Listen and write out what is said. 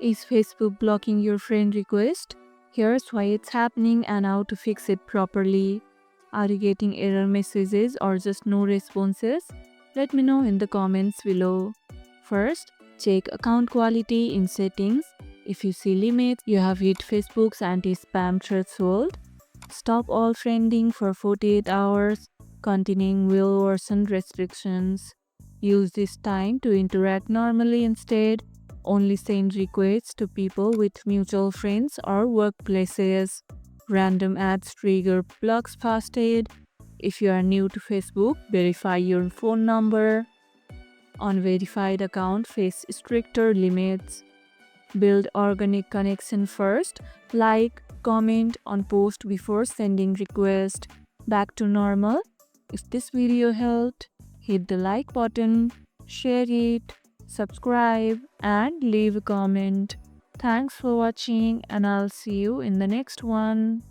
Is Facebook blocking your friend request? Here's why it's happening and how to fix it properly. Are you getting error messages or just no responses? Let me know in the comments below. First, check account quality in settings. If you see limits, you have hit Facebook's anti-spam threshold. Stop all friending for 48 hours. Continuing will worsen restrictions. Use this time to interact normally instead. Only send requests to people with mutual friends or workplaces. Random ads trigger blocks fasted. If you are new to Facebook, verify your phone number. Unverified account face stricter limits. Build organic connection first, like, comment on post before sending request. Back to normal. If this video helped, hit the like button, share it, subscribe and leave a comment. Thanks for watching and I'll see you in the next one.